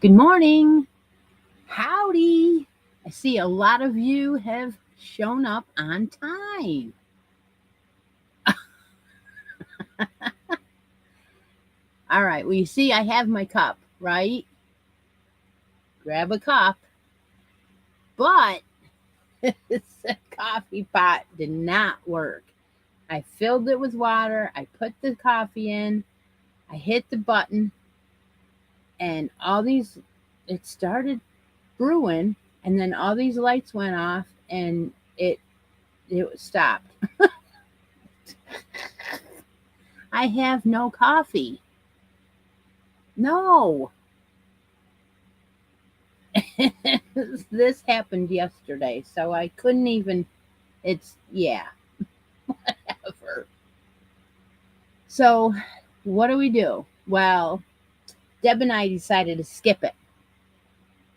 Good morning. Howdy. I see a lot of you have shown up on time. All right. Well, you see, I have my cup, right? Grab a cup. But this coffee pot did not work. I filled it with water. I put the coffee in. I hit the button, and it started brewing, and then all these lights went off, and it stopped. I have no coffee. No. This happened yesterday, so I couldn't even. It's, yeah, ever. So, what do we do? Well, Deb and I decided to skip it,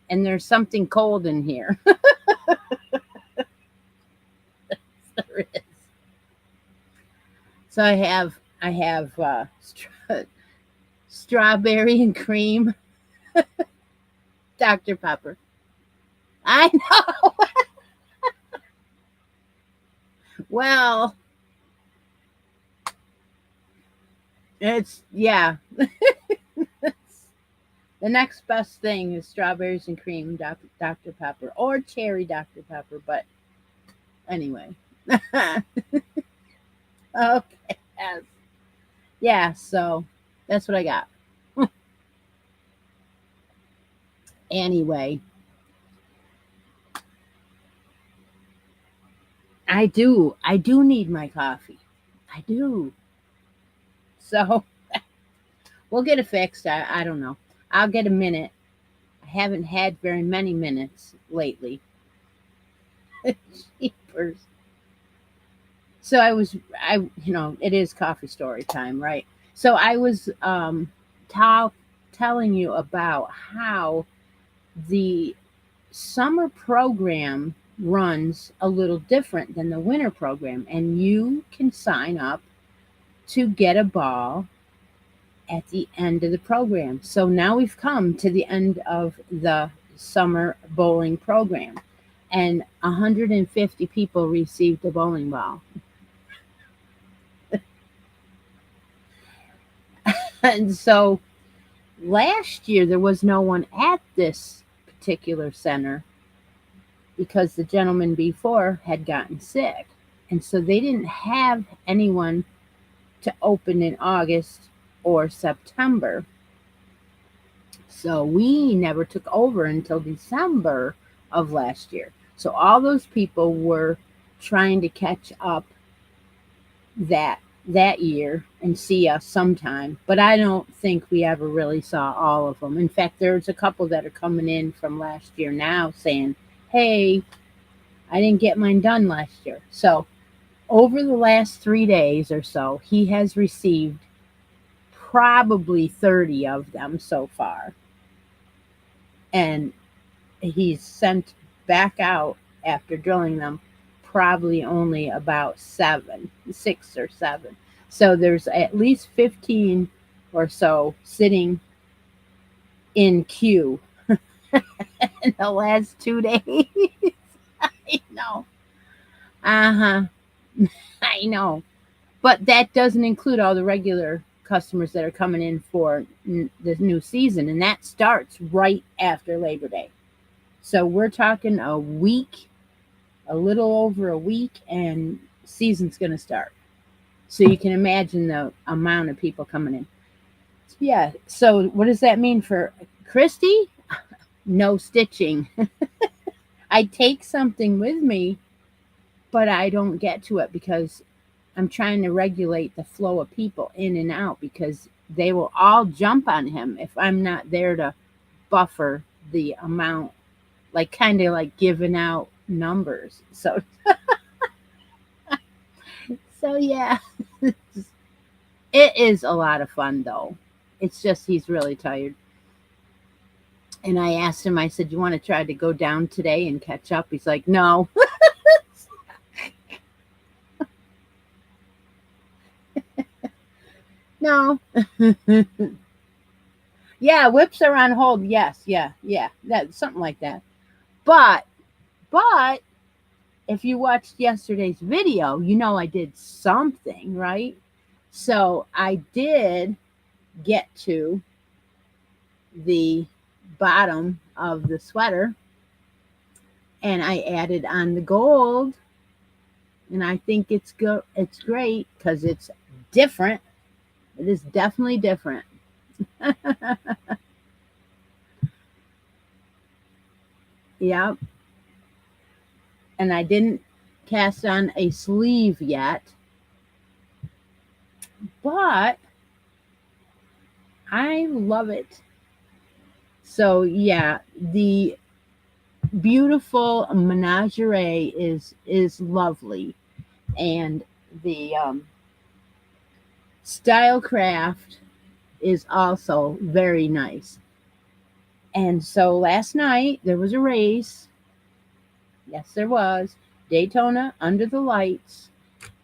and there's something cold in here. There is. So I have strawberry and cream Dr Pepper. I know. Well, it's, yeah. The next best thing is strawberries and cream Dr Pepper or cherry Dr Pepper, but anyway. Okay. Yes. Yeah, so that's what I got. Anyway, I do need my coffee. I do. So we'll get it fixed. I don't know. I'll get a minute. I haven't had very many minutes lately. Jeepers. So it is coffee story time, right? So I was telling you about how the summer program runs a little different than the winter program, and you can sign up to get a ball at the end of the program. So now we've come to the end of the summer bowling program, and 150 people received a bowling ball. And so last year there was no one at this particular center because the gentleman before had gotten sick. And so they didn't have anyone to open in August or September. So we never took over until December of last year. So all those people were trying to catch up that year and see us sometime, but I don't think we ever really saw all of them. In fact, there's a couple that are coming in from last year now saying, "Hey, I didn't get mine done last year." So over the last 3 days or so, he has received probably 30 of them so far. And he's sent back out after drilling them probably only about 6 or 7. So there's at least 15 or so sitting in queue in the last 2 days. I know. Uh huh. I know. But that doesn't include all the regular customers that are coming in for the new season, and that starts right after Labor Day. So we're talking a week, a little over a week, and season's going to start. So you can imagine the amount of people coming in. Yeah. So what does that mean for Christy? No stitching. I take something with me, but I don't get to it because I'm trying to regulate the flow of people in and out because they will all jump on him if I'm not there to buffer the amount, like kind of like giving out numbers. So yeah, it is a lot of fun though. It's just he's really tired. And I asked him, I said, "You want to try to go down today and catch up?" He's like, "No." No. Yeah, whips are on hold. Yes, yeah. That something like that. But but if you watched yesterday's video, you know I did something, right? So I did get to the bottom of the sweater and I added on the gold, and I think it's great because it's different. It is definitely different. Yep. And I didn't cast on a sleeve yet, but I love it. So yeah, the beautiful menagerie is lovely, and the Stylecraft is also very nice. And so last night there was a race. Yes, there was. Daytona under the lights.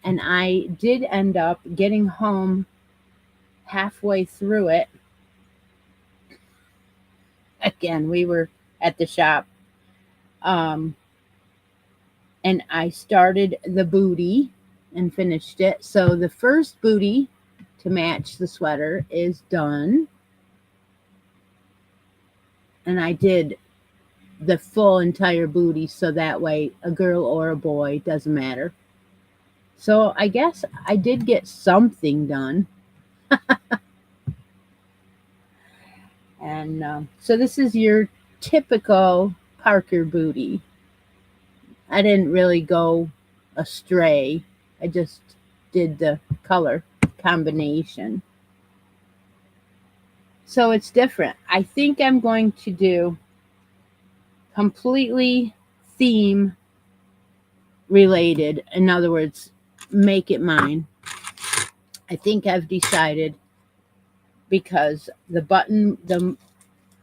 And I did end up getting home halfway through it. Again, we were at the shop. Um, and I started the booty and finished it. So the first booty to match the sweater is done. And I did the full entire booty so that way a girl or a boy doesn't matter. So I guess I did get something done. And so this is your typical Parker booty. I didn't really go astray. I just did the color combination. So it's different. I think I'm going to do completely theme related. In other words, make it mine. I think I've decided because the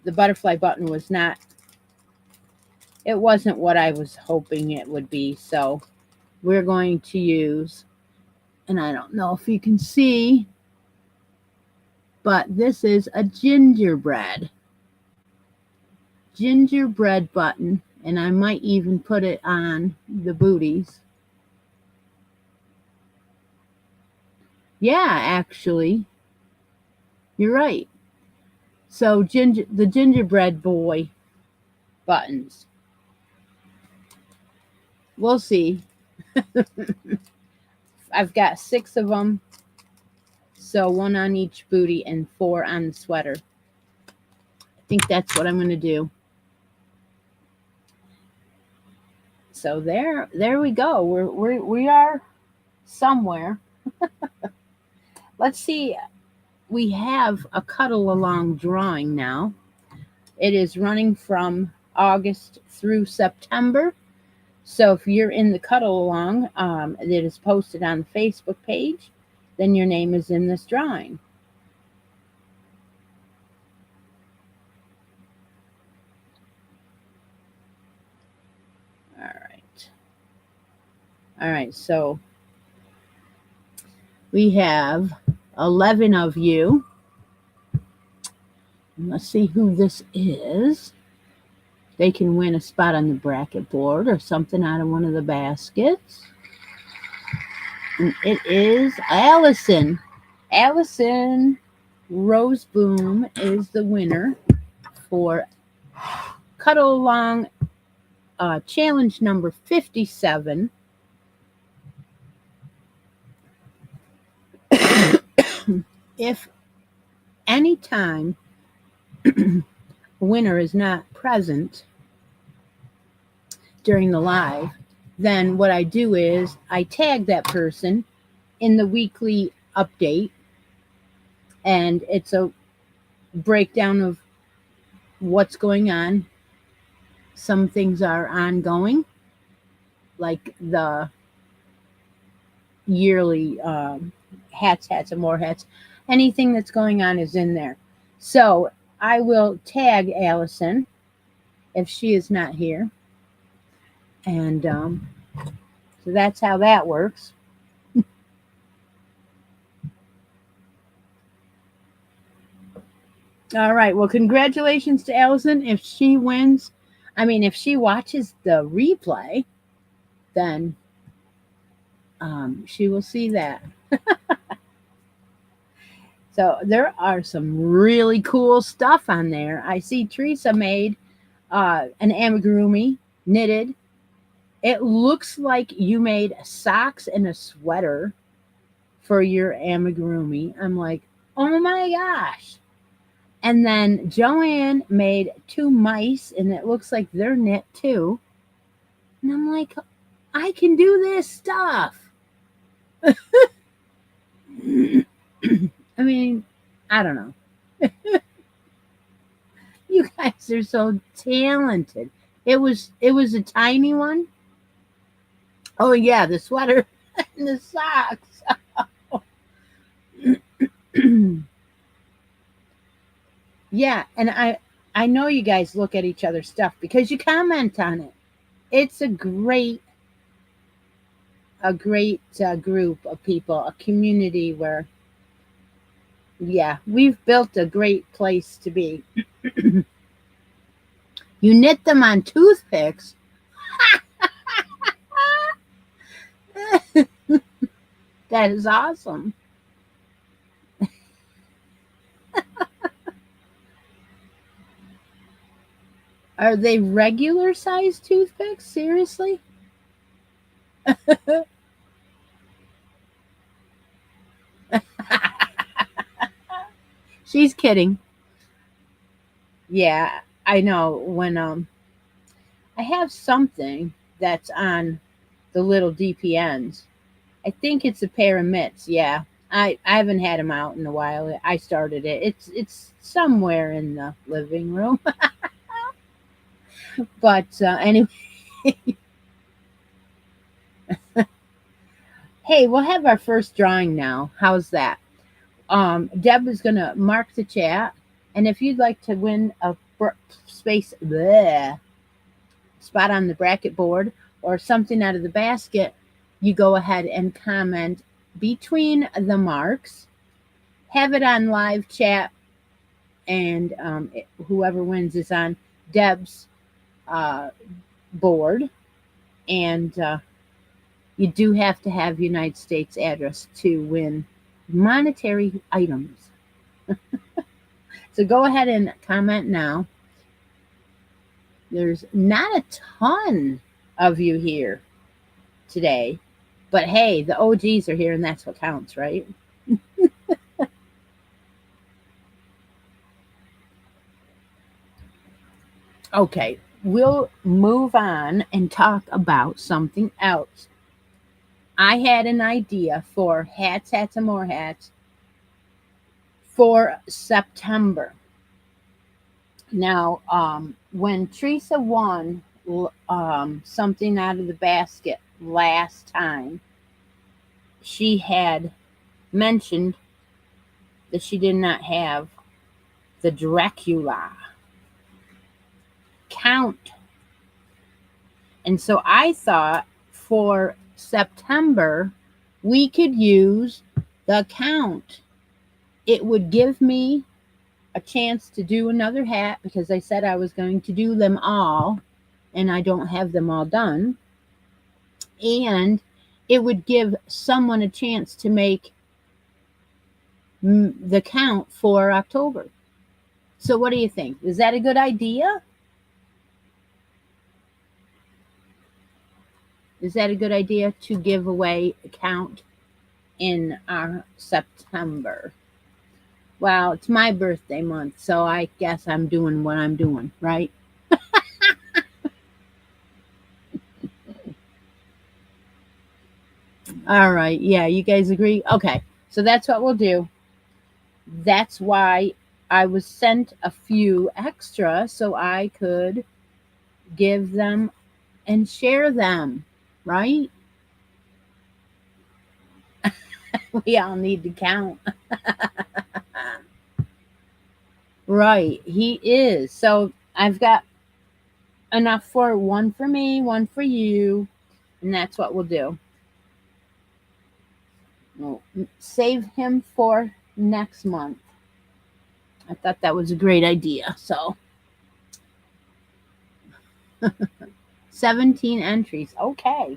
butterfly button was not, it wasn't what I was hoping it would be. So we're going to use, and I don't know if you can see, but this is a gingerbread button, and I might even put it on the booties. Yeah, actually, you're right. So the gingerbread boy buttons. We'll see. I've got 6 of them, so 1 on each booty and 4 on the sweater. I think that's what I'm going to do. So there we go. We are somewhere. Let's see. We have a cuddle along drawing now. It is running from August through September. So if you're in the cuddle along that is posted on the Facebook page, then your name is in this drawing. All right, so we have 11 of you. Let's see who this is. They can win a spot on the bracket board or something out of one of the baskets. And it is Allison. Allison Roseboom is the winner for Cuddle Along challenge number 57. If any time a winner is not present during the live, then what I do is I tag that person in the weekly update, and it's a breakdown of what's going on. Some things are ongoing, like the yearly hats, and more hats. Anything that's going on is in there. So I will tag Allison if she is not here. And so that's how that works. All right. Well, congratulations to Allison. If she wins, I mean, if she watches the replay, then she will see that. So there are some really cool stuff on there. I see Teresa made an amigurumi knitted. It looks like you made socks and a sweater for your amigurumi. I'm like, oh my gosh. And then Joanne made two mice, and it looks like they're knit too. And I'm like, I can do this stuff. I mean, I don't know. You guys are so talented. It was a tiny one. Oh yeah, the sweater and the socks. Yeah, and I know you guys look at each other's stuff because you comment on it. It's a great group of people, a community where, yeah, we've built a great place to be. You knit them on toothpicks. That is awesome. Are they regular size toothpicks? Seriously? She's kidding. Yeah, I know. When I have something that's on the little DPNs. I think it's a pair of mitts. Yeah, I haven't had them out in a while. I started it. It's somewhere in the living room. But anyway, hey, we'll have our first drawing now. How's that? Deb is gonna mark the chat, and if you'd like to win a space bleh, spot on the bracket board or something out of the basket, you go ahead and comment between the marks. Have it on live chat, and whoever wins is on Deb's uh, board. And you do have to have United States address to win monetary items. So go ahead and comment now. There's not a ton of you here today, but hey, the OGs are here, and that's what counts, right? Okay, we'll move on and talk about something else. I had an idea for hats, hats, and more hats for September. Now, when Teresa won something out of the basket last time, she had mentioned that she did not have the Dracula count. And so I thought for September, we could use the count. It would give me a chance to do another hat because I said I was going to do them all, and I don't have them all done. And it would give someone a chance to make the count for October. So what do you think? Is that a good idea? Is that a good idea to give away a count in our September? Well, it's my birthday month, so I guess I'm doing what I'm doing, right? All right. Yeah, you guys agree? Okay. So that's what we'll do. That's why I was sent a few extra so I could give them and share them, right? We all need to count. Right. He is. So I've got enough for one for me, one for you, and that's what we'll do. We'll save him for next month. I thought that was a great idea. So 17 entries. Okay.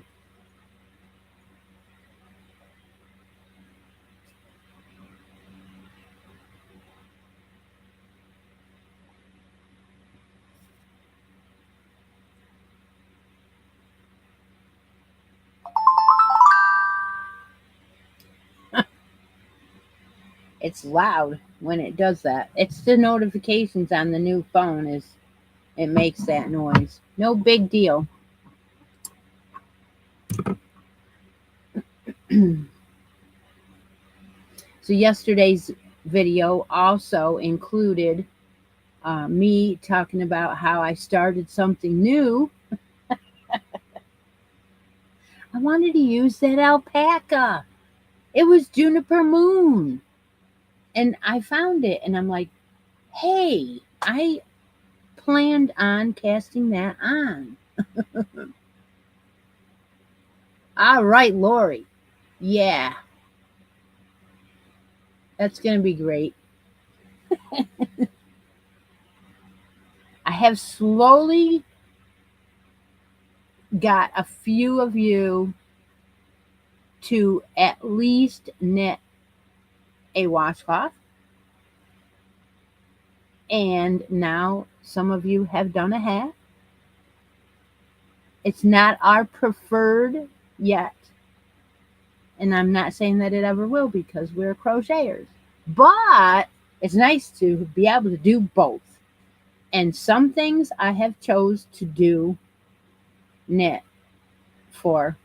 It's loud when it does that. It's the notifications on the new phone is it makes that noise. No big deal. So yesterday's video also included me talking about how I started something new. I wanted to use that alpaca. It was Juniper Moon. And I found it and I'm like, hey, I planned on casting that on. All right, Lori. Yeah, that's going to be great. I have slowly got a few of you to at least knit a washcloth. And now some of you have done a hat. It's not our preferred yet. And I'm not saying that it ever will because we're crocheters. But it's nice to be able to do both. And some things I have chose to do knit for.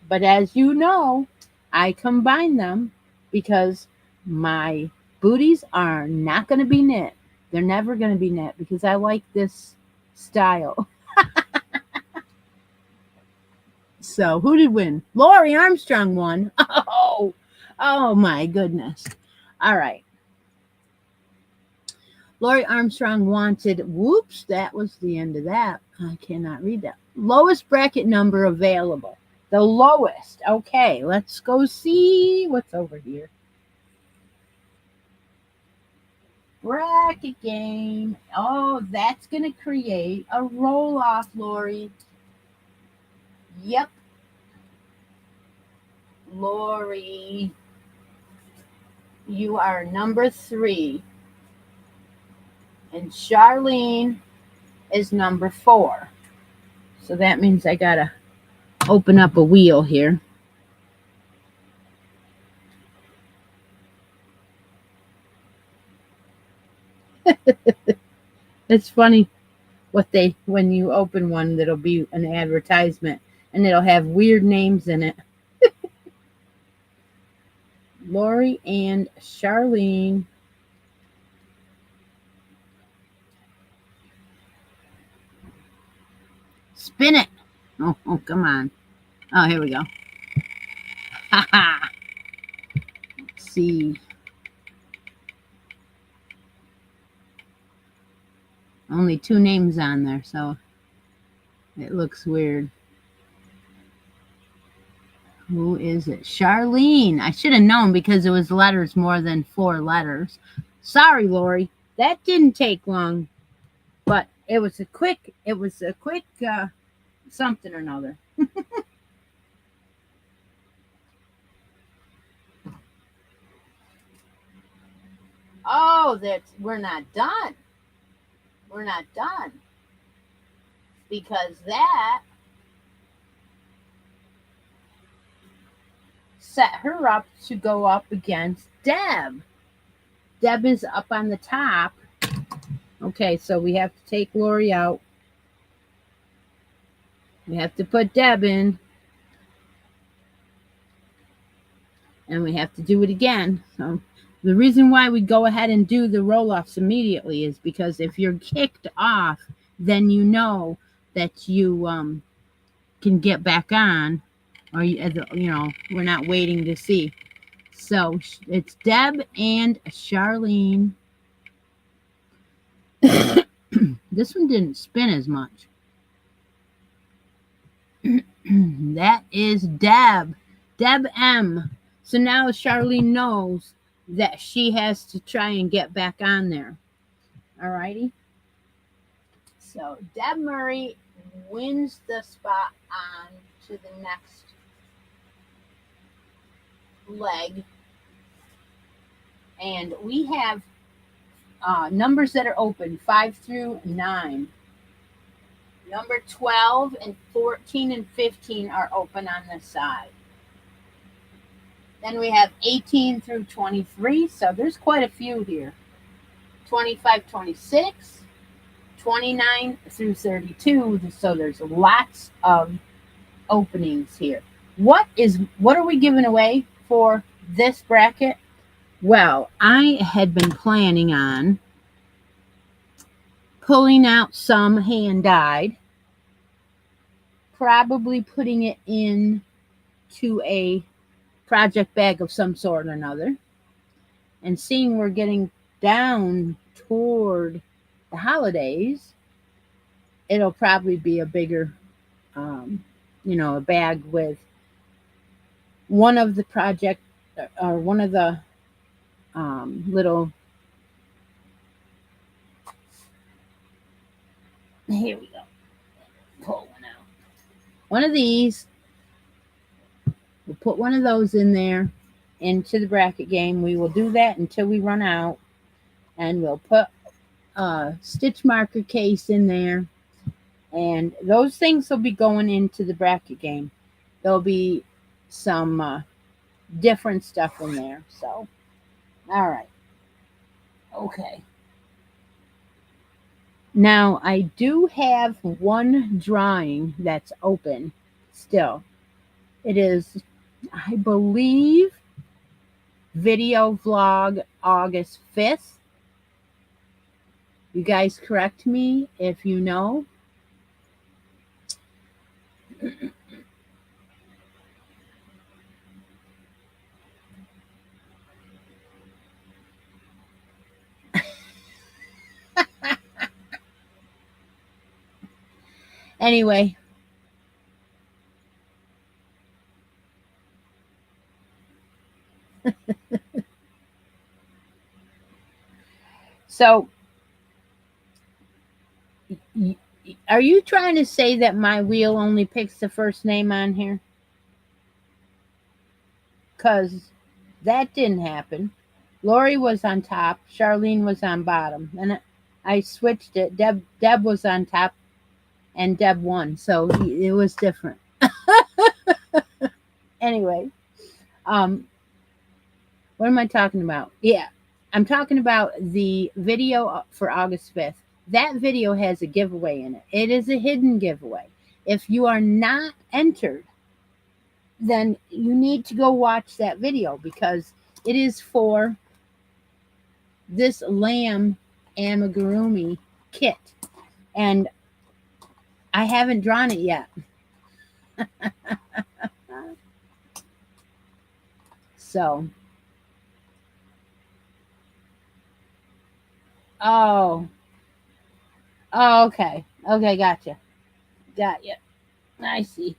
But as you know, I combine them because my booties are not going to be knit. They're never going to be knit because I like this style. So who did win? Lori Armstrong won. Oh my goodness. All right. Lori Armstrong wanted, whoops, that was the end of that. I cannot read that. Lowest bracket number available. The lowest. Okay, let's go see what's over here. Bracket game. Oh, that's going to create a roll off, Lori. Yep. Lori, you are number 3. And Charlene is number 4. So that means I got to open up a wheel here. It's funny when you open one, that'll be an advertisement and it'll have weird names in it. Lori and Charlene. Spin it. Oh, come on. Oh, here we go. Let's see. Only 2 names on there, so it looks weird. Who is it? Charlene. I should have known because it was letters more than 4 letters. Sorry, Lori. That didn't take long, but it was a quick something or another. Oh, we're not done. We're not done. Because that set her up to go up against Deb. Deb is up on the top. Okay, so we have to take Lori out. We have to put Deb in. And we have to do it again. So the reason why we go ahead and do the roll-offs immediately is because if you're kicked off, then you know that you can get back on, or we're not waiting to see. So it's Deb and Charlene. This one didn't spin as much. That is Deb M. So now Charlene knows that she has to try and get back on there. Alrighty. So Deb Murray wins the spot on to the next leg. And we have numbers that are open 5 through 9. Number 12 and 14 and 15 are open on this side. Then we have 18 through 23, so there's quite a few here. 25, 26, 29 through 32, so there's lots of openings here. What are we giving away for this bracket? Well, I had been planning on pulling out some hand-dyed, probably putting it in to a project bag of some sort or another, and seeing we're getting down toward the holidays, it'll probably be a bigger, a bag with one of the project or one of the little. Here we go. Pull one out. One of these. We'll put one of those in there into the bracket game. We will do that until we run out. And we'll put a stitch marker case in there. And those things will be going into the bracket game. There'll be some different stuff in there. So, all right. Okay. Now, I do have one drawing that's open still. It is, I believe, video vlog August 5th. You guys correct me if you know. Anyway. So, are you trying to say that my wheel only picks the first name on here? Because that didn't happen. Lori was on top, Charlene was on bottom, and I switched it. Deb was on top, and Deb won, so it was different. Anyway, what am I talking about? Yeah, I'm talking about the video for August 5th. That video has a giveaway in it. It is a hidden giveaway. If you are not entered, then you need to go watch that video because it is for this lamb amigurumi kit. And I haven't drawn it yet. So. Oh, okay. Okay, gotcha. Got you. I see.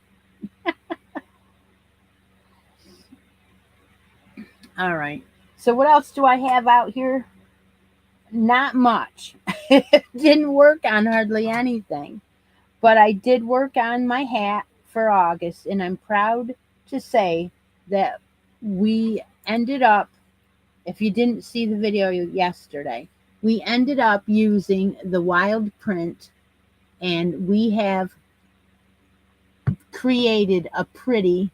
All right. So what else do I have out here? Not much. Didn't work on hardly anything. But I did work on my hat for August, and I'm proud to say that we ended up, if you didn't see the video yesterday, we ended up using the wild print, and we have created a pretty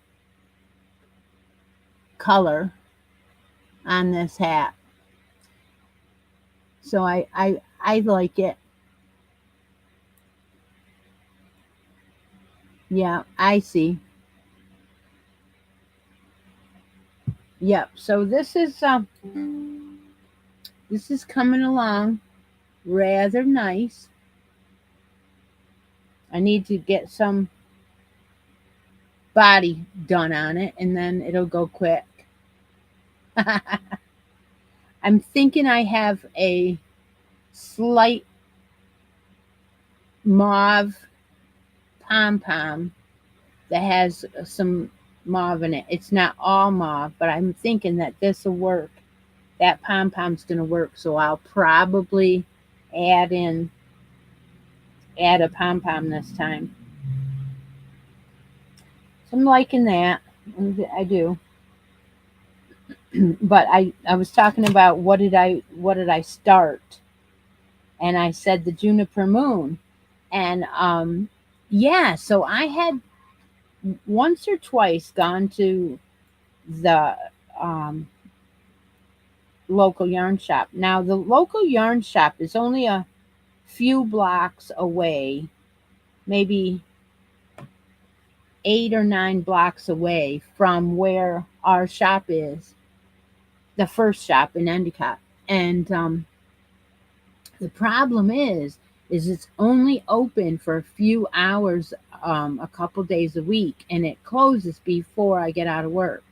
color on this hat. So I like it. Yeah, I see. Yep. So this is coming along rather nice. I need to get some body done on it, and then it'll go quick. I'm thinking I have a slight mauve pom-pom that has some mauve in it. It's not all mauve, but I'm thinking that this will work. That pom-pom's going to work, so I'll probably add a pom-pom this time. So I'm liking that. I do. But I was talking about what did I start? And I said the juniper moon. And yeah, so I had once or twice gone to the um, local yarn shop. Now, the local yarn shop is only a few blocks away, maybe 8 or 9 blocks away from where our shop is, the first shop in Endicott. And the problem is it's only open for a few hours, a couple days a week, and it closes before I get out of work.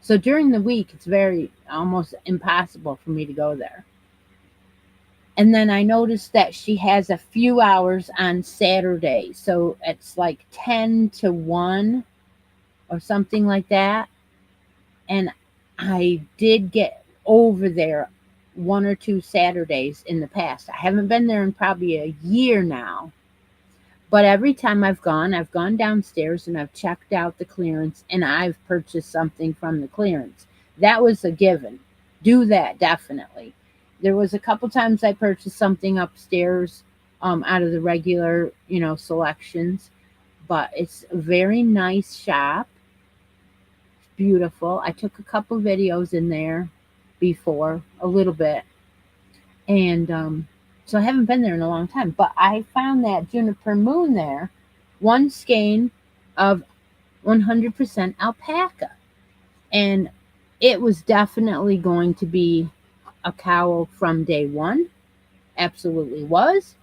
So during the week, it's very almost impossible for me to go there. And then I noticed that she has a few hours on Saturday. So it's like 10 to 1 or something like that. And I did get over there 1 or 2 Saturdays in the past. I haven't been there in probably a year now. But every time I've gone downstairs and I've checked out the clearance and I've purchased something from the clearance. That was a given. Do that, definitely. There was a couple times I purchased something upstairs out of the regular, selections. But it's a very nice shop. It's beautiful. I took a couple videos in there before, a little bit. And so I haven't been there in a long time. But I found that juniper moon there, one skein of 100% alpaca. And it was definitely going to be a cowl from day one. Absolutely was.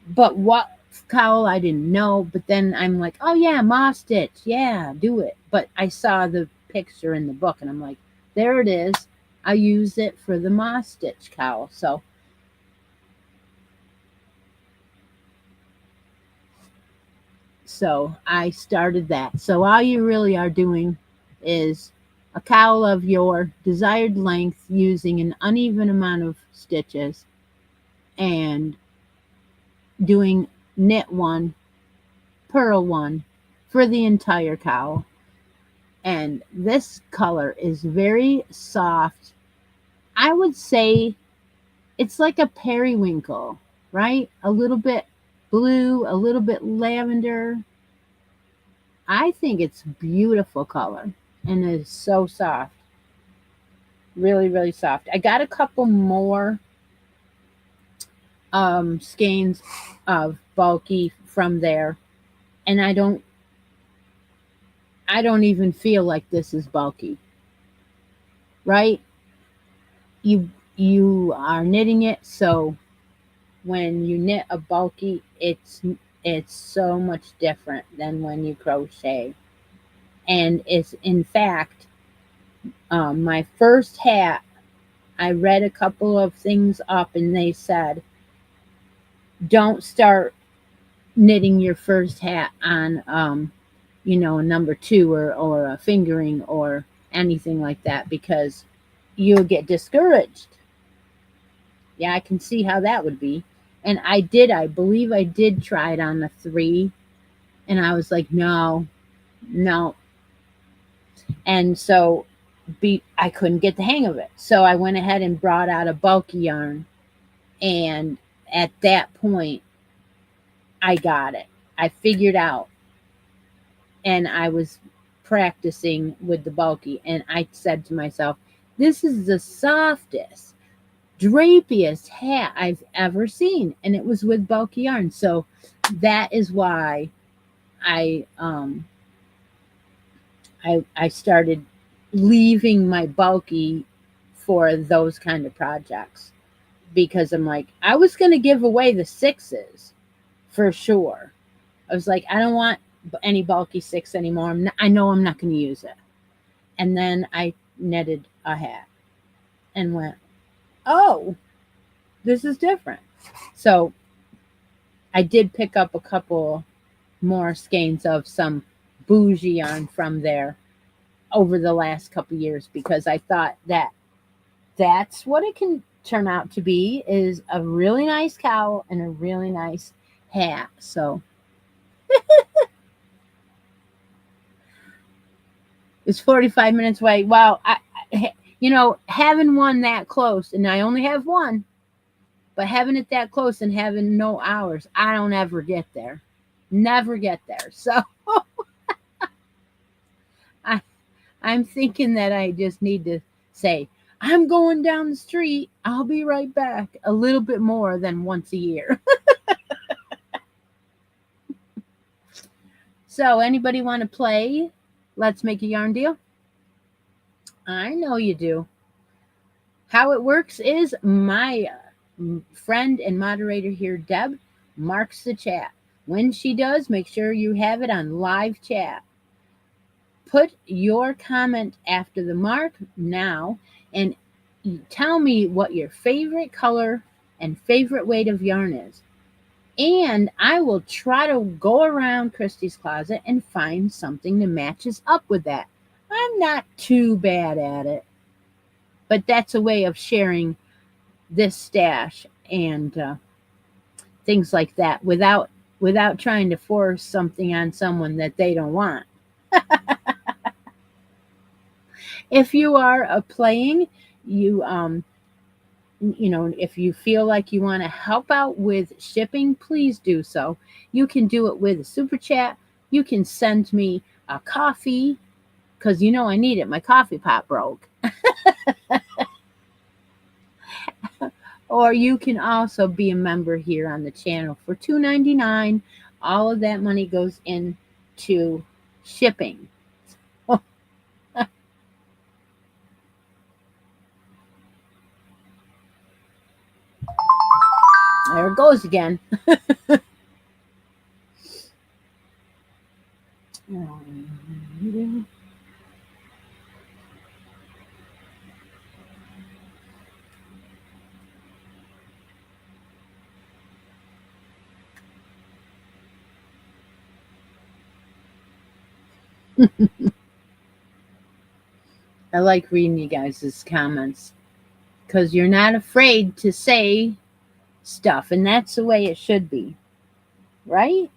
But what cowl, I didn't know. But then I'm like, oh yeah, moss stitch. Yeah, do it. But I saw the picture in the book and I'm like, there it is. I use it for the moss stitch cowl. So I started that. So all you really are doing is a cowl of your desired length using an uneven amount of stitches and doing knit one, purl one for the entire cowl. And this color is very soft. I would say it's like a periwinkle, right? A little bit blue, a little bit lavender. I think it's beautiful color and it's so soft. Really, really soft. I got a couple more skeins of bulky from there, and I don't even feel like this is bulky. Right? You are knitting it, so when you knit a bulky, it's so much different than when you crochet. And it's, in fact, my first hat, I read a couple of things up and they said, don't start knitting your first hat on, a number 2 or a fingering or anything like that because you'll get discouraged. Yeah, I can see how that would be. And I believe I did try it on the 3. And I was like, no. And so I couldn't get the hang of it. So I went ahead and brought out a bulky yarn. And at that point, I got it. I figured out. And I was practicing with the bulky. And I said to myself, this is the softest, drapiest hat I've ever seen. And it was with bulky yarn. So that is why I started leaving my bulky for those kind of projects because I'm like, I was going to give away the 6s for sure. I was like, I don't want any bulky 6 anymore. I know I'm not going to use it. And then I knitted a hat and went, oh, this is different. So I did pick up a couple more skeins of some bougie yarn from there over the last couple years because I thought that that's what it can turn out to be is a really nice cowl and a really nice hat. So it's 45 minutes away. Wow. Having one that close, and I only have one, but having it that close and having no hours, I don't ever get there. Never get there. So I, I'm thinking that I just need to say, I'm going down the street. I'll be right back a little bit more than once a year. So, anybody want to play? Let's make a yarn deal. I know you do. How it works is my friend and moderator here, Deb, marks the chat. When she does, make sure you have it on live chat. Put your comment after the mark now and tell me what your favorite color and favorite weight of yarn is. And I will try to go around Christi's closet and find something that matches up with that. I'm not too bad at it, but that's a way of sharing this stash and things like that without trying to force something on someone that they don't want. If you are playing, if you feel like you want to help out with shipping, please do so. You can do it with a super chat. You can send me a coffee because I need it. My coffee pot broke. Or you can also be a member here on the channel for $2.99. All of that money goes into shipping. There it goes again. I like reading you guys' comments because you're not afraid to say stuff, and that's the way it should be, right?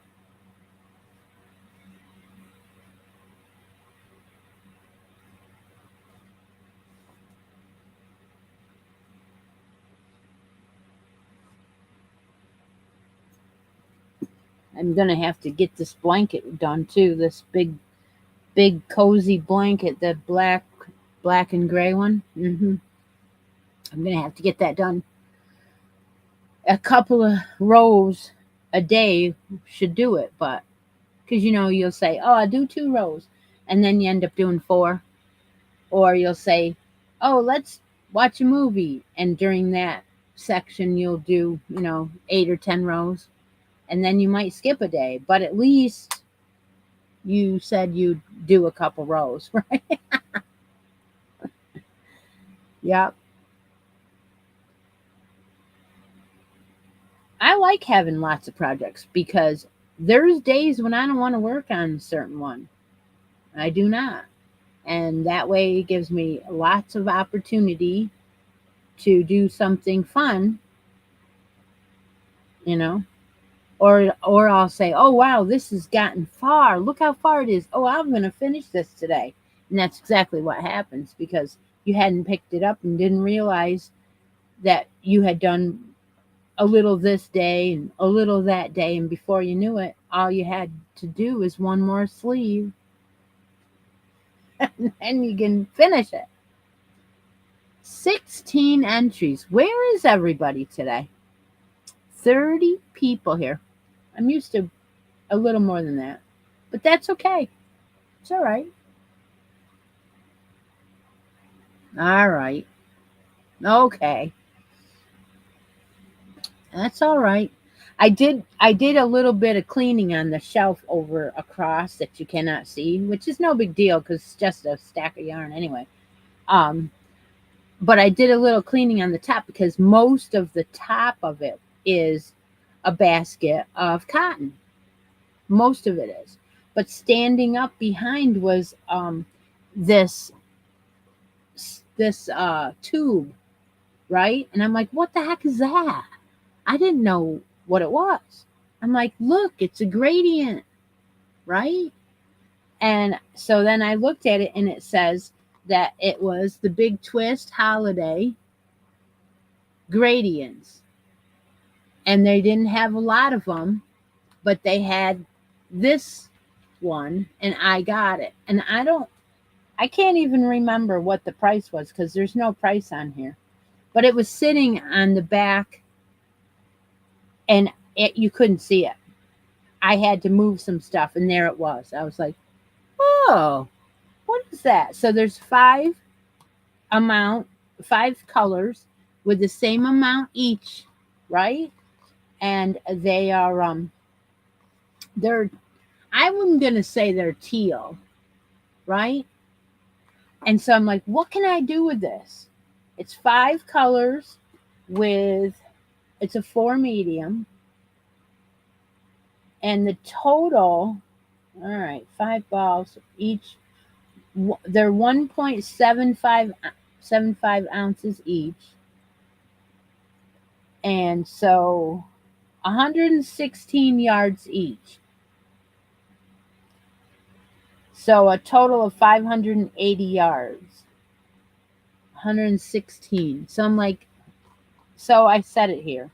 I'm gonna have to get this blanket done too. This big cozy blanket, the black and gray one. I'm gonna have to get that done. A couple of rows a day should do it, but because you'll say, "Oh, I do 2 rows," and then you end up doing 4, or you'll say, "Oh, let's watch a movie," and during that section you'll do 8 or 10 rows, and then you might skip a day, but at least you said you'd do a couple rows, right? Yep. I like having lots of projects because there's days when I don't want to work on a certain one. I do not. And that way it gives me lots of opportunity to do something fun, you know. Or I'll say, "Oh wow, this has gotten far. Look how far it is. Oh, I'm going to finish this today." And that's exactly what happens because you hadn't picked it up and didn't realize that you had done a little this day and a little that day, and before you knew it, all you had to do is one more sleeve and you can finish it. 16 entries. Where is everybody today? 30 people here. I'm used to a little more than that, but that's okay. It's all right. All right. Okay. That's all right. I did a little bit of cleaning on the shelf over across that you cannot see, which is no big deal because it's just a stack of yarn anyway. But I did a little cleaning on the top because most of the top of it is a basket of cotton. Most of it is. But standing up behind was this tube right? And I'm like, what the heck is that? I didn't know what it was. I'm like, look, it's a gradient, right? And so then I looked at it and it says that it was the Big Twist Holiday gradients. And they didn't have a lot of them, but they had this one and I got it. And I can't even remember what the price was because there's no price on here. But it was sitting on the back and you couldn't see it. I had to move some stuff and there it was. I was like, oh, what is that? So there's amount, 5 colors with the same amount each, right? And they're I'm gonna say they're teal, right? And so I'm like, what can I do with this? It's 5 colors with it's a 4 medium. And the total, all right, 5 balls each. They're 1.75 ounces each. And so 116 yards each. So a total of 580 yards. 116. So I'm like, so I set it here.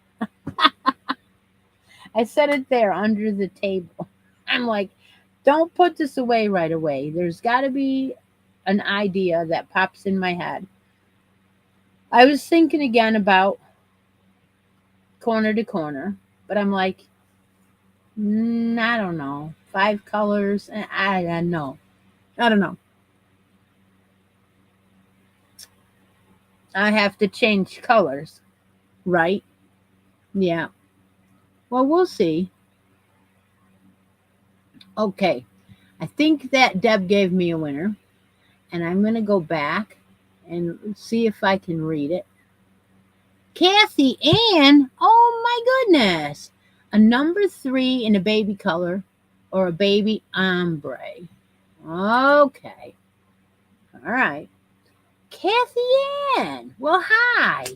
I set it there under the table. I'm like, don't put this away right away. There's got to be an idea that pops in my head. I was thinking again about corner to corner, but I'm like, I don't know. 5 colors. I don't know. I don't know. I have to change colors, right? Yeah. Well, we'll see. Okay. I think that Deb gave me a winner, and I'm going to go back and see if I can read it. Kathy Ann, oh my goodness. A number 3 in a baby color or a baby ombre. Okay. All right. Kathy Ann. Well, hi.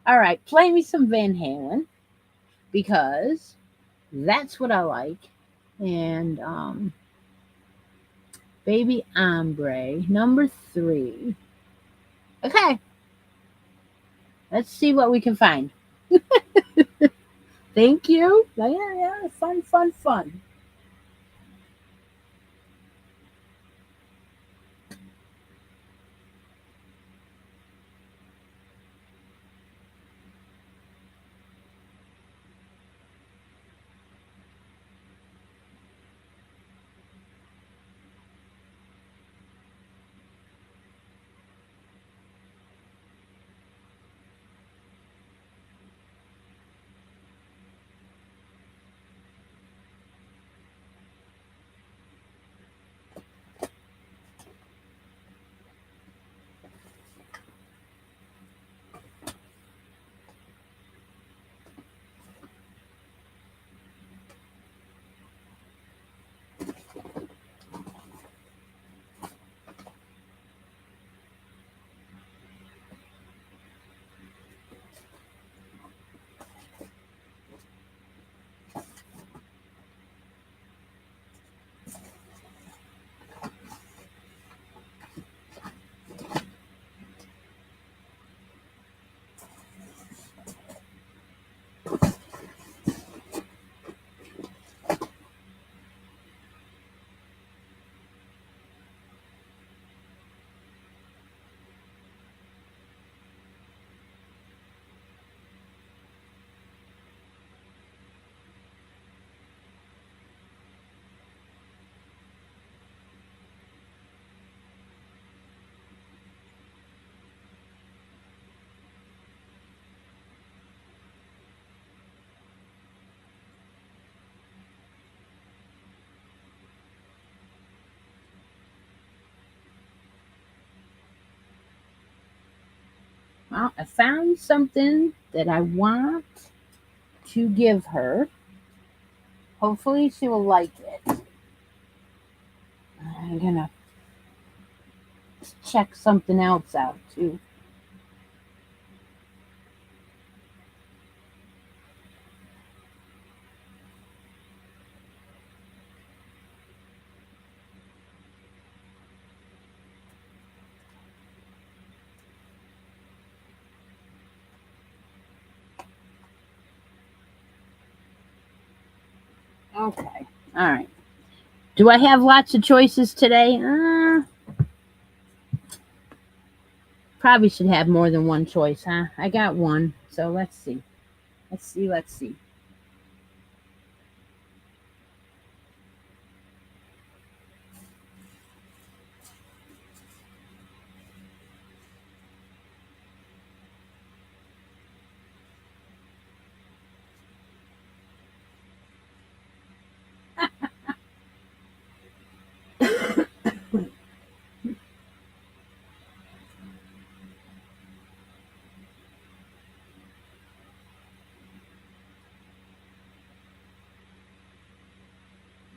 All right. Play me some Van Halen because that's what I like. And baby ombre, number 3. Okay. Let's see what we can find. Thank you. Yeah. Fun. Well, I found something that I want to give her. Hopefully, she will like it. I'm gonna check something else out too. Okay. All right. Do I have lots of choices today? Probably should have more than one choice, huh? I got one. So let's see. Let's see.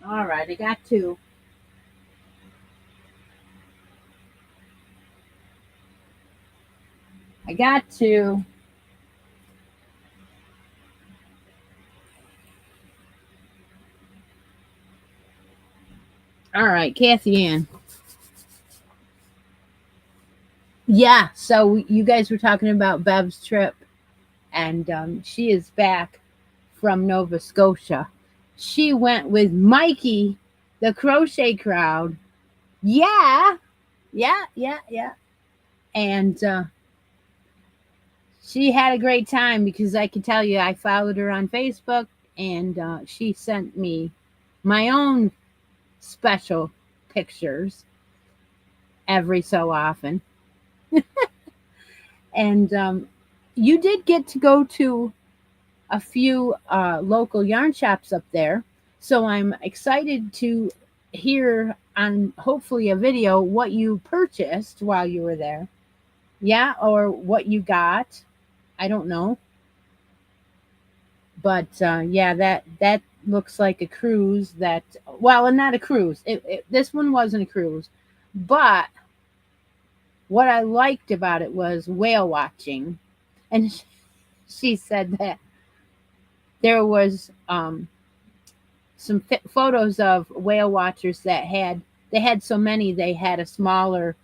All right, I got two. I got two. All right, Kathy Ann. Yeah, so you guys were talking about Bev's trip, and she is back from Nova Scotia. She went with Mikey, the crochet crowd. Yeah, yeah. And she had a great time because I can tell you, I followed her on Facebook, and she sent me my own special pictures every so often. And you did get to go to a few local yarn shops up there. So I'm excited to hear on hopefully a video what you purchased while you were there. Yeah, or what you got. I don't know. But yeah, that looks like a cruise that, well, not a cruise. This one wasn't a cruise. But what I liked about it was whale watching. And she said that there was some photos of whale watchers that had so many they had a smaller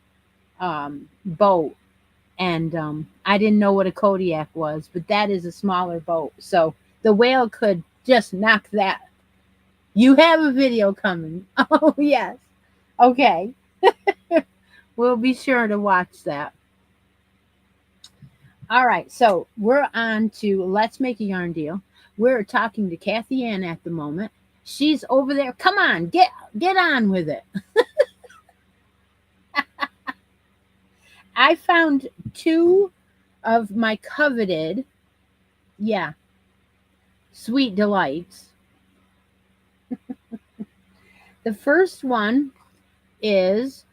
boat, and I didn't know what a Kodiak was, but that is a smaller boat, so the whale could just knock that. You have a video coming. Oh yes, okay. We'll be sure to watch that. All right, so we're on to Let's Make a Yarn Deal. We're talking to Kathy Ann at the moment. She's over there. Come on, get on with it. I found two of my coveted, yeah, Sweet Delights. The first one is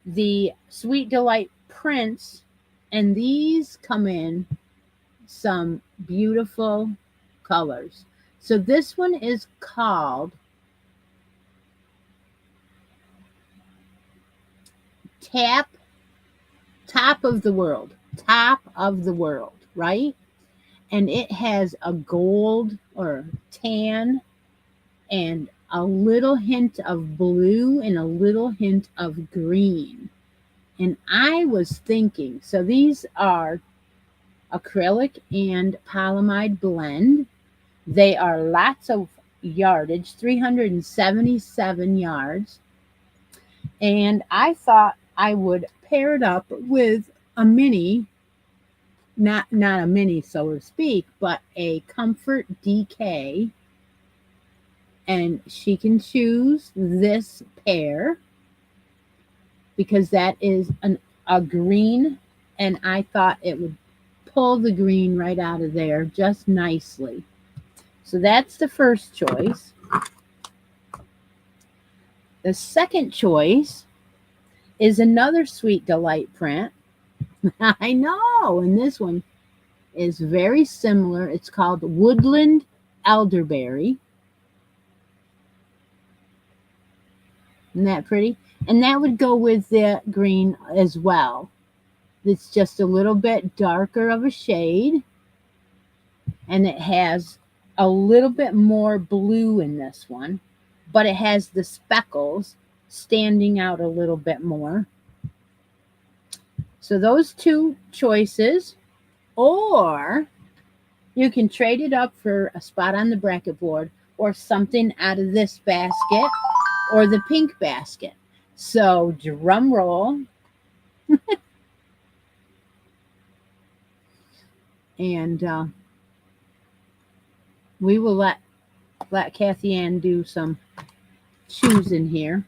the Sweet Delight Prince, and these come in some beautiful colors. So this one is called Top of the World. Top of the World, right? And it has a gold or tan and a little hint of blue and a little hint of green. And I was thinking, so these are acrylic and polyamide blend. They are lots of yardage, 377 yards. And I thought I would pair it up with a mini, not a mini, so to speak, but a Comfort DK. And she can choose this pair because that is a green, and I thought it would pull the green right out of there just nicely. So that's the first choice. The second choice is another Sweet Delight print. I know, and this one is very similar. It's called Woodland Elderberry. Isn't that pretty? And that would go with the green as well. It's just a little bit darker of a shade, and it has a little bit more blue in this one, but it has the speckles standing out a little bit more. So those two choices, or you can trade it up for a spot on the bracket board or something out of this basket or the pink basket. So drum roll. And we will let Kathy Ann do some choosing here.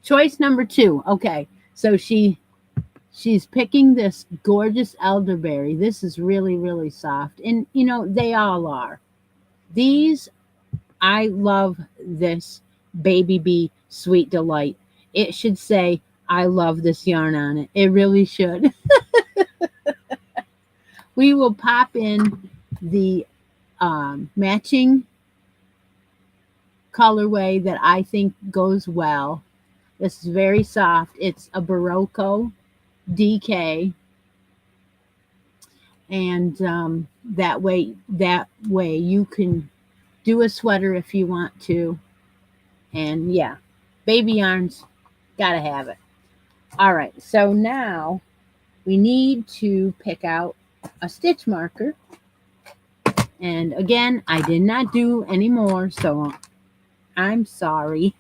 Choice number 2. Okay, so she's picking this gorgeous elderberry. This is really, really soft, and they all are. These, I love this Baby Bee Sweet Delight. It should say I love this yarn on it. It really should. We will pop in the matching colorway that I think goes well. This is very soft. It's a Barocco DK, and that way you can do a sweater if you want to. And yeah, baby yarns, gotta have it. All right, so now we need to pick out a stitch marker. And again, I did not do any more, so I'm sorry.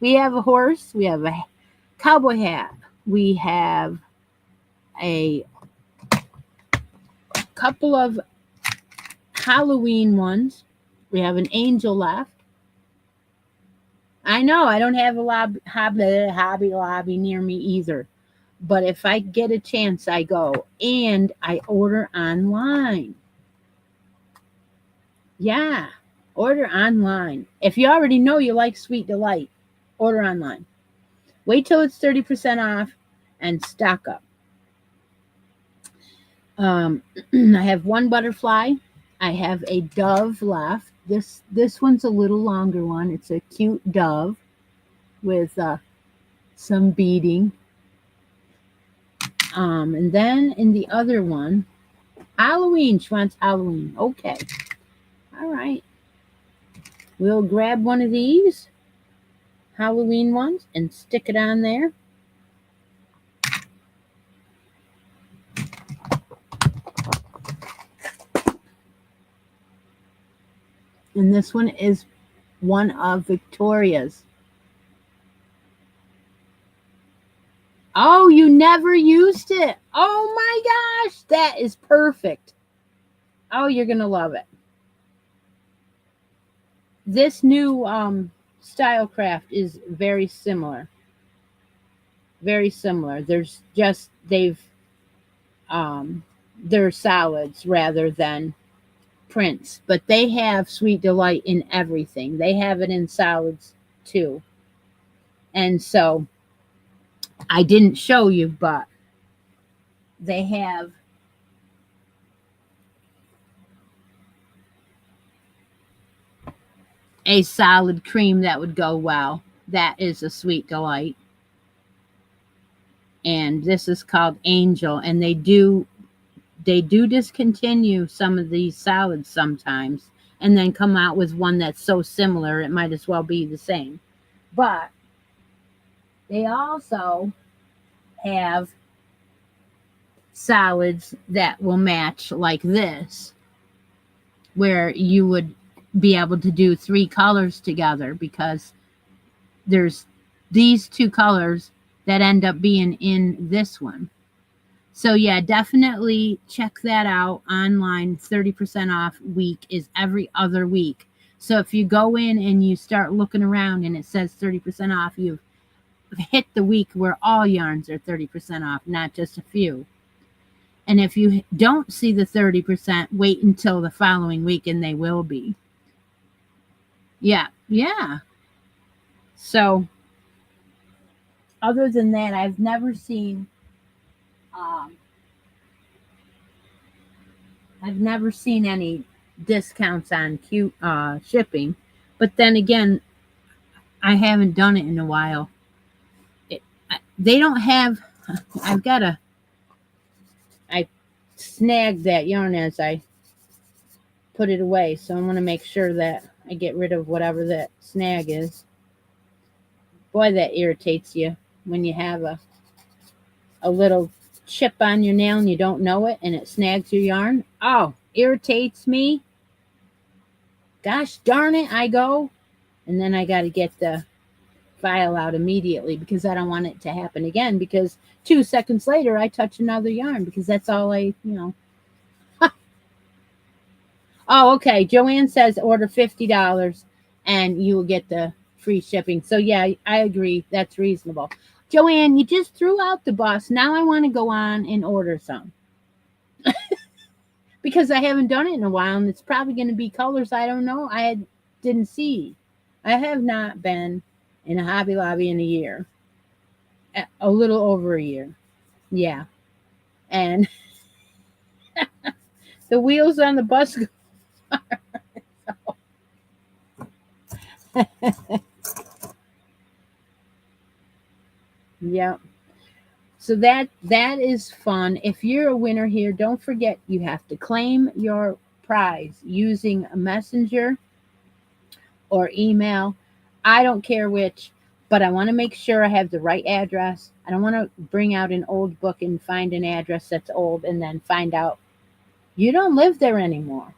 We have a horse, we have a cowboy hat, we have a couple of Halloween ones, we have an angel left. I know I don't have a Hobby Lobby near me either, but if I get a chance, I go, and I order online. Yeah, order online. If you already know you like Sweet Delight, order online. Wait till it's 30% off and stock up. I have one butterfly. I have a dove left. This one's a little longer one. It's a cute dove with some beading. And then in the other one, Halloween. She wants Halloween. Okay. All right. We'll grab one of these Halloween ones and stick it on there. And this one is one of Victoria's. Oh, you never used it. Oh my gosh, that is perfect. Oh, you're going to love it. This new Stylecraft is very similar. Very similar. There's just, they're solids rather than prints, but they have Sweet Delight in everything. They have it in solids too. And so I didn't show you, but they have a solid cream that would go well. That is a Sweet Delight. And this is called Angel, and they do discontinue some of these solids sometimes and then come out with one that's so similar it might as well be the same. But they also have solids that will match like this, where you would be able to do 3 colors together, because there's these 2 colors that end up being in this one. So yeah, definitely check that out online. 30% off week is every other week. So if you go in and you start looking around and it says 30% off, you've hit the week where all yarns are 30% off, not just a few. And if you don't see the 30%, wait until the following week and they will be. Yeah. So other than that, I've never seen any discounts on shipping. But then again, I haven't done it in a while. They don't have. snagged that yarn as I put it away. So I'm going to make sure that I get rid of whatever that snag is. Boy, that irritates you when you have a little chip on your nail and you don't know it and it snags your yarn. Oh, irritates me. Gosh darn it, I go. And then I got to get the file out immediately because I don't want it to happen again, because 2 seconds later I touch another yarn because that's all I. Oh, okay. Joanne says order $50 and you will get the free shipping. So yeah, I agree. That's reasonable. Joanne, you just threw out the bus. Now I want to go on and order some. Because I haven't done it in a while and it's probably going to be colors I don't know. Didn't see. I have not been in a Hobby Lobby in a year. A little over a year. Yeah. And the wheels on the bus go yeah. So that is fun. If you're a winner here, don't forget you have to claim your prize using a messenger or email. I don't care which, but I want to make sure I have the right address. I don't want to bring out an old book and find an address that's old and then find out you don't live there anymore.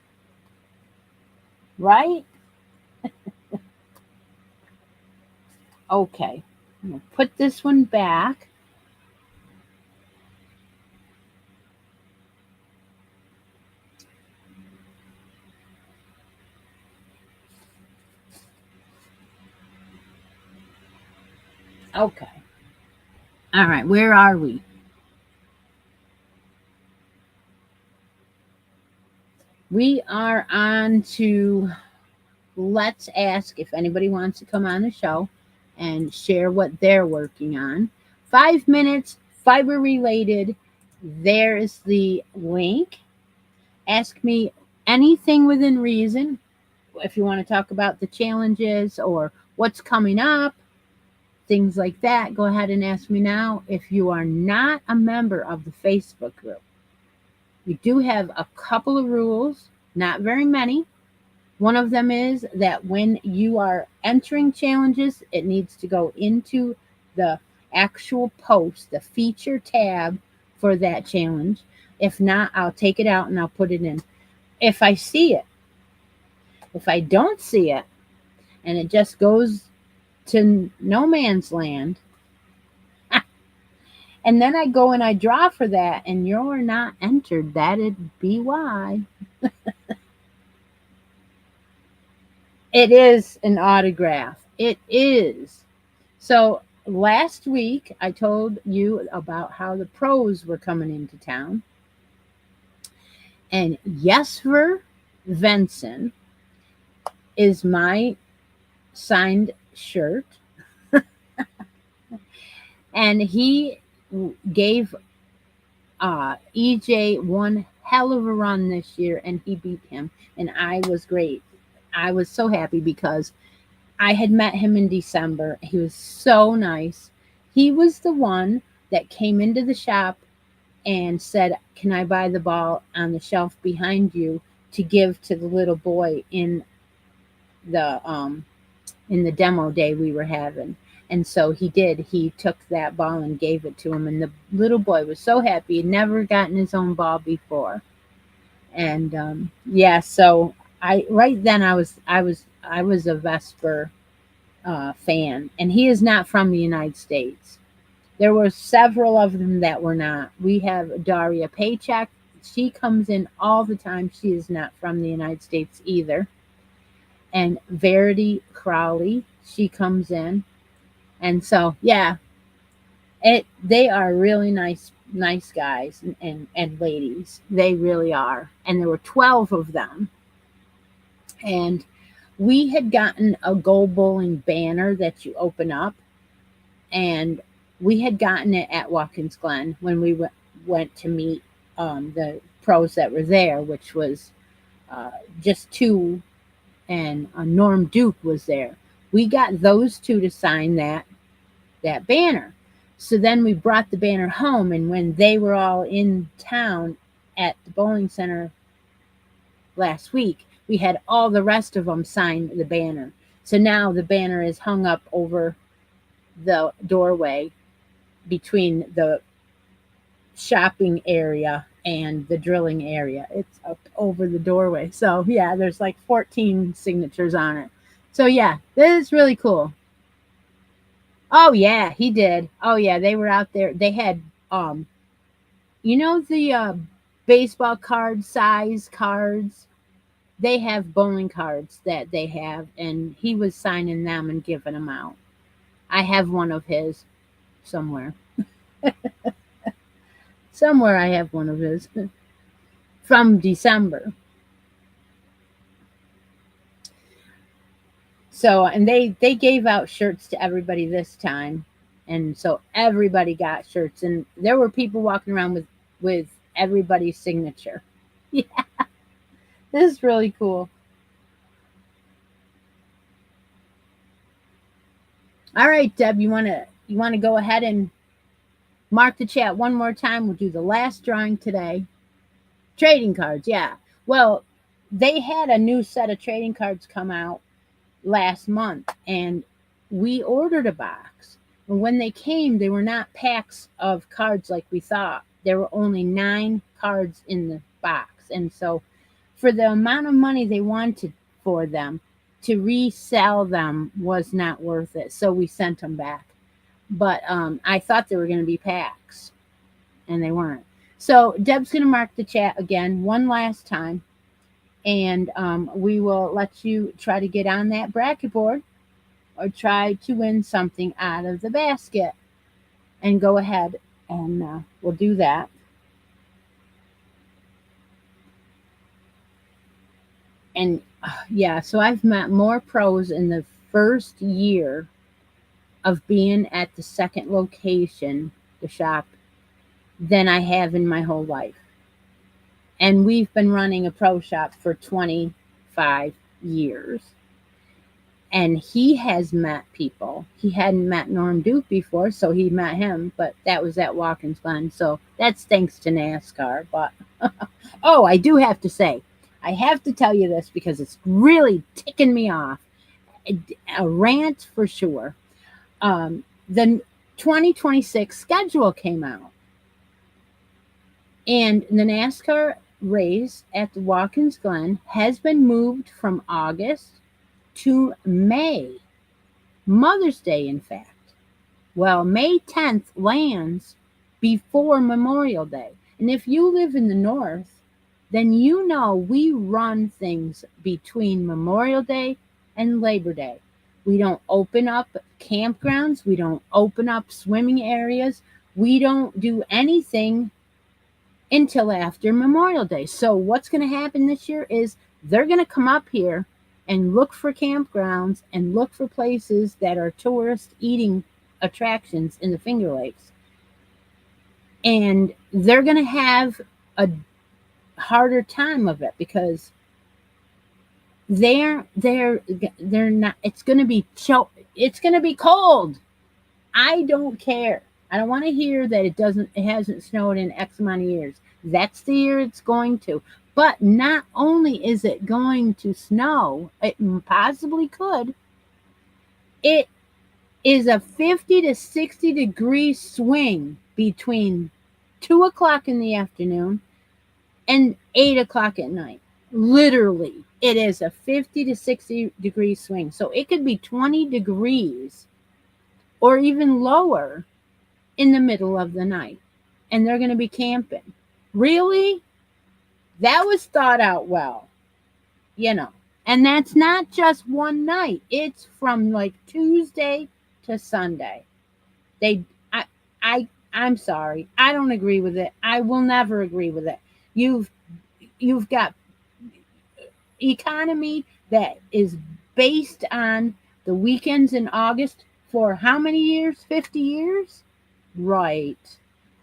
Right? Okay. I'm going to put this one back. Okay. All right. Where are we? We are on to let's ask if anybody wants to come on the show and share what they're working on. 5 minutes, fiber related. There's the link. Ask me anything within reason. If you want to talk about the challenges or what's coming up, things like that, go ahead and ask me now. If you are not a member of the Facebook group, we do have a couple of rules, not very many. One of them is that when you are entering challenges, it needs to go into the actual post, the feature tab for that challenge. If not, I'll take it out and I'll put it in. If I see it, if I don't see it, and it just goes to no man's land, and then I go and I draw for that, and you're not entered, that'd be why. It is an autograph. It is. So last week, I told you about how the pros were coming into town. And Jesper Venson is my signed shirt. And he gave EJ one hell of a run this year, and he beat him. And I was great. I was so happy because I had met him in December. He was so nice. He was the one that came into the shop and said, "Can I buy the ball on the shelf behind you to give to the little boy in the demo day we were having?" And so he did. He took that ball and gave it to him, and the little boy was so happy. He'd never gotten his own ball before. And yeah, so right then I was a Vesper fan, and he is not from the United States. There were several of them that were not. We have Daria Paycheck. She comes in all the time. She is not from the United States either. And Verity Crowley, she comes in. And so, yeah, they are really nice guys and ladies. They really are. And there were 12 of them. And we had gotten a Go Bowling banner that you open up. And we had gotten it at Watkins Glen when we went to meet the pros that were there, which was just two, and Norm Duke was there. We got those two to sign that banner. So then we brought the banner home, and when they were all in town at the bowling center last week, we had all the rest of them sign the banner. So now the banner is hung up over the doorway between the shopping area and the drilling area. It's up over the doorway. So yeah, there's like 14 signatures on it. So yeah, this is really cool. Oh yeah, he did. Oh yeah, they were out there. They had the baseball card size cards. They have bowling cards that they have, and he was signing them and giving them out. I have one of his somewhere. Somewhere I have one of his from December. So, and they gave out shirts to everybody this time, and so everybody got shirts, and there were people walking around with everybody's signature. Yeah, this is really cool. All right, Deb, you want to go ahead and mark the chat one more time? We'll do the last drawing today. Trading cards, yeah. Well, they had a new set of trading cards come out last month, and we ordered a box. And when they came, they were not packs of cards like we thought. There were only 9 cards in the box. And so for the amount of money they wanted for them, to resell them was not worth it. So we sent them back. But I thought they were going to be packs, and they weren't. So Deb's going to mark the chat again one last time, and we will let you try to get on that bracket board or try to win something out of the basket. And go ahead and we'll do that. And yeah, so I've met more pros in the first year of being at the second location, the shop, than I have in my whole life. And we've been running a pro shop for 25 years. And he has met people. He hadn't met Norm Duke before, so he met him, but that was at Watkins Glen. So that's thanks to NASCAR. But oh, I do have to say, I have to tell you this because it's really ticking me off. A rant for sure. The 2026 schedule came out, and the NASCAR race at the Watkins Glen has been moved from August to May. Mother's Day, in fact. Well, May 10th lands before Memorial Day. And if you live in the north, then you know we run things between Memorial Day and Labor Day. We don't open up campgrounds. We don't open up swimming areas. We don't do anything until after Memorial Day. So what's going to happen this year is they're going to come up here and look for campgrounds and look for places that are tourist eating attractions in the Finger Lakes. And they're going to have a harder time of it because they're not, it's going to be cold. I don't care. I don't want to hear that it hasn't snowed in X amount of years. That's the year it's going to. But not only is it going to snow, it possibly could, it is a 50 to 60 degree swing between 2 o'clock in the afternoon and 8 o'clock at night. Literally, it is a 50 to 60 degree swing. So it could be 20 degrees or even lower in the middle of the night. And they're going to be camping. Really? That was thought out well, And that's not just one night. It's from like Tuesday to Sunday. I'm sorry. I don't agree with it. I will never agree with it. You've got economy that is based on the weekends in August for how many years? 50 years? Right.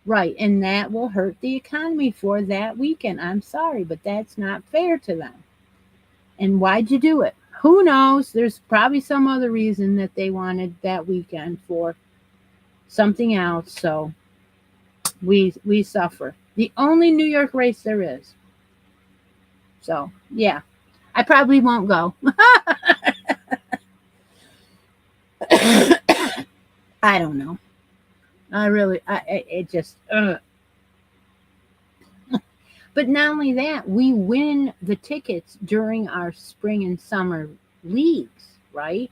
And that will hurt the economy for that weekend. I'm sorry, but that's not fair to them. And why'd you do it? Who knows? There's probably some other reason that they wanted that weekend for something else. So we suffer. The only New York race there is. So, yeah, I probably won't go. I don't know. I really, it just, But not only that, we win the tickets during our spring and summer leagues, right?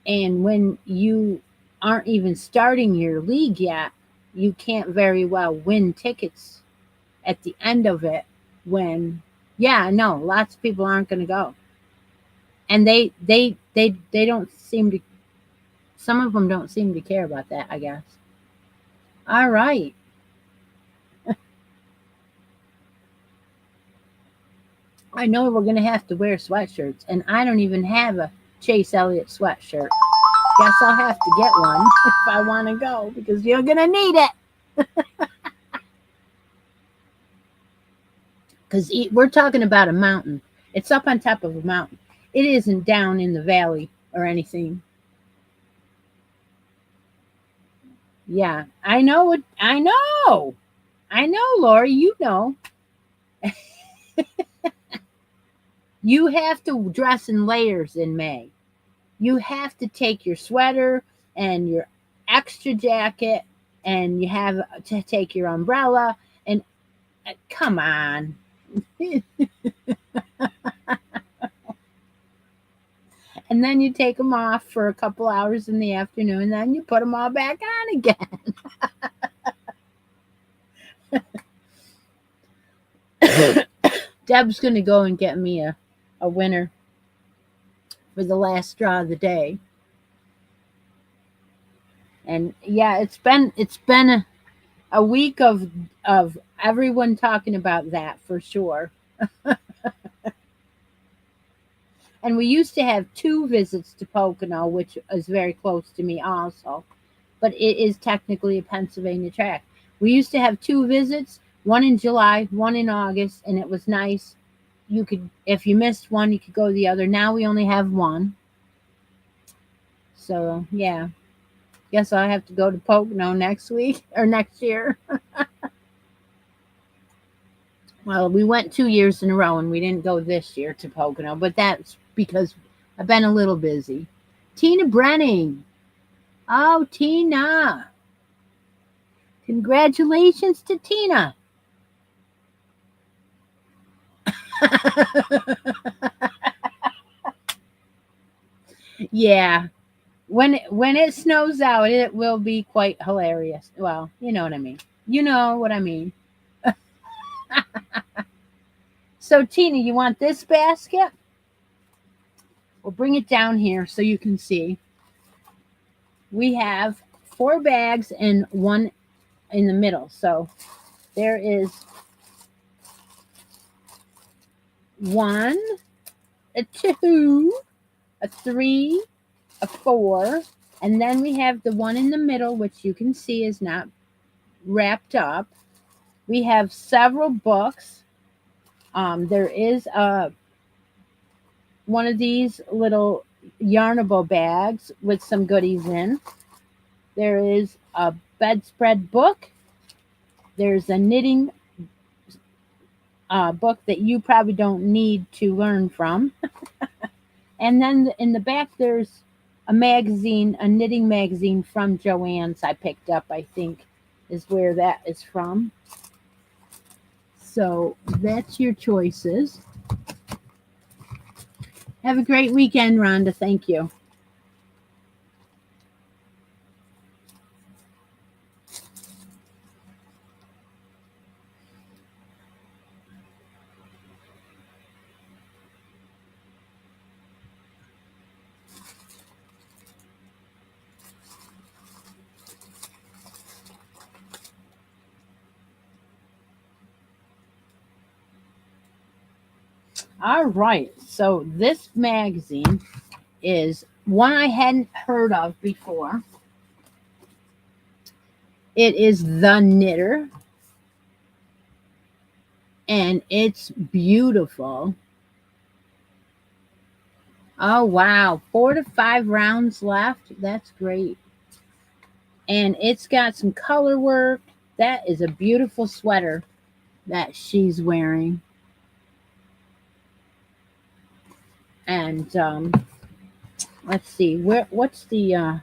And when you aren't even starting your league yet, you can't very well win tickets at the end of it when, yeah, no, lots of people aren't going to go. And they don't seem to, some of them don't seem to care about that, I guess. All right. I know we're going to have to wear sweatshirts, and I don't even have a Chase Elliott sweatshirt. Guess I'll have to get one if I want to go because you're going to need it. Because we're talking about a mountain. It's up on top of a mountain. It isn't down in the valley or anything. Yeah, I know it. I know. I know, Lori. You know. You have to dress in layers in May. You have to take your sweater and your extra jacket, and you have to take your umbrella. And come on. And then you take them off for a couple hours in the afternoon, and then you put them all back on again. Deb's going to go and get me a winner for the last straw of the day. And yeah, it's been a week of everyone talking about that for sure. And we used to have two visits to Pocono, which is very close to me also, but it is technically a Pennsylvania track. We used to have two visits, one in July, one in August, and it was nice. You could, if you missed one, you could go to the other. Now we only have one. So, yeah, guess I'll have to go to Pocono next week or next year. Well, we went 2 years in a row and we didn't go this year to Pocono, but that's because I've been a little busy. Tina Brenning. Oh, Tina. Congratulations to Tina. Yeah. When it snows out, it will be quite hilarious. Well, you know what I mean. You know what I mean. So, Tina, you want this basket? We'll bring it down here so you can see. We have 4 bags and one in the middle. So there is one, a two, a three, a four, and then we have the one in the middle, which you can see is not wrapped up. We have several books. There is one of these little Yarnable bags with some goodies in. There is a bedspread book. There's a knitting book that you probably don't need to learn from. And then in the back, there's a magazine, a knitting magazine from Joann's I picked up, I think is where that is from. So that's your choices. Have a great weekend, Rhonda. Thank you. All right. So this magazine is one I hadn't heard of before. It is The Knitter, and it's beautiful. Oh, wow. 4 to 5 rounds left. That's great. And it's got some color work. That is a beautiful sweater that she's wearing. And let's see, what's the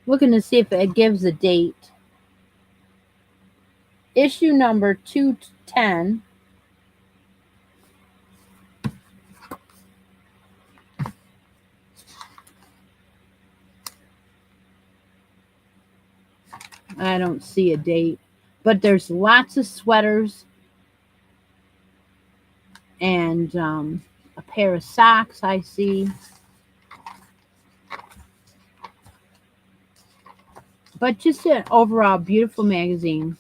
looking to see if it gives a date. Issue number 210. I don't see a date, but there's lots of sweaters and a pair of socks I see. But just an overall beautiful magazine.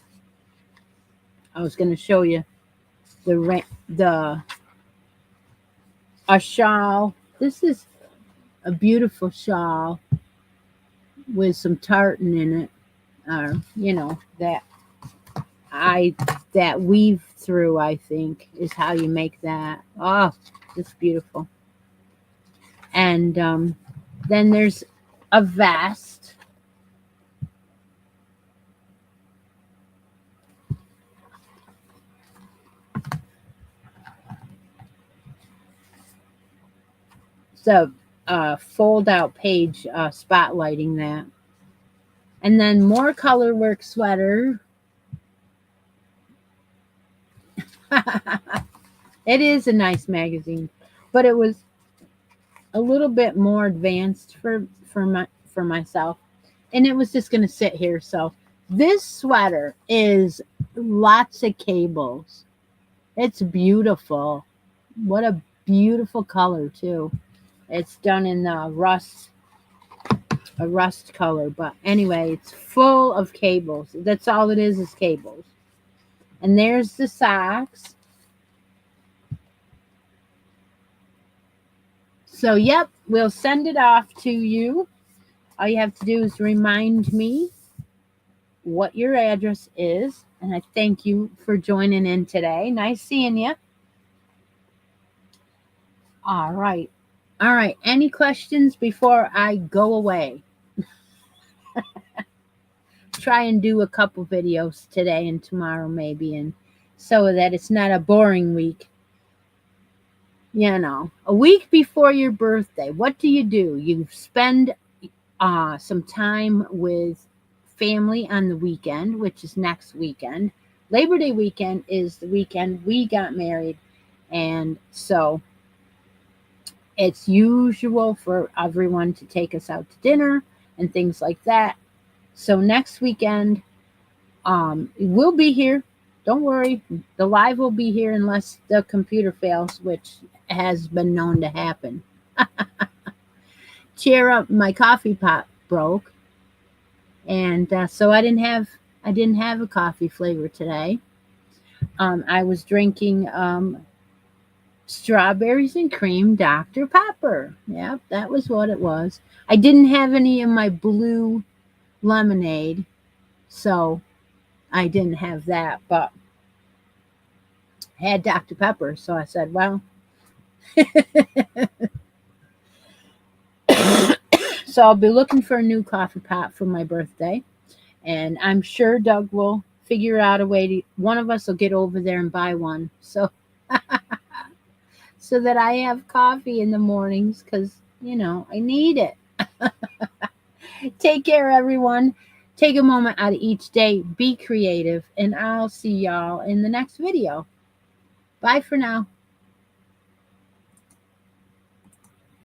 I was going to show you a shawl. This is a beautiful shawl with some tartan in it, that weave through, I think, is how you make that. Oh, it's beautiful. And then there's a vest. So fold out page spotlighting that. And then more color work sweater. It is a nice magazine, but it was a little bit more advanced for myself, and it was just going to sit here. So this sweater is lots of cables. It's beautiful. What a beautiful color too. It's done in a rust color, but anyway, it's full of cables. That's all it is cables. And there's the socks. So, yep, we'll send it off to you. All you have to do is remind me what your address is. And I thank you for joining in today. Nice seeing you. All right. Any questions before I go away? Try and do a couple videos today and tomorrow maybe, and so that it's not a boring week. A week before your birthday, what do? You spend some time with family on the weekend, which is next weekend. Labor Day weekend is the weekend we got married, and so it's usual for everyone to take us out to dinner and things like that. So next weekend, we'll be here. Don't worry, the live will be here unless the computer fails, which has been known to happen. Cheer up! My coffee pot broke, and so I didn't have a coffee flavor today. I was drinking strawberries and cream Dr. Pepper. Yep, that was what it was. I didn't have any of my blue lemonade, so I didn't have that, but I had Dr. Pepper, so I said, well. So I'll be looking for a new coffee pot for my birthday, and I'm sure Doug will figure out a way one of us will get over there and buy one, so that I have coffee in the mornings, because I need it. Take care, everyone. Take a moment out of each day, be creative, and I'll see y'all in the next video. Bye for now.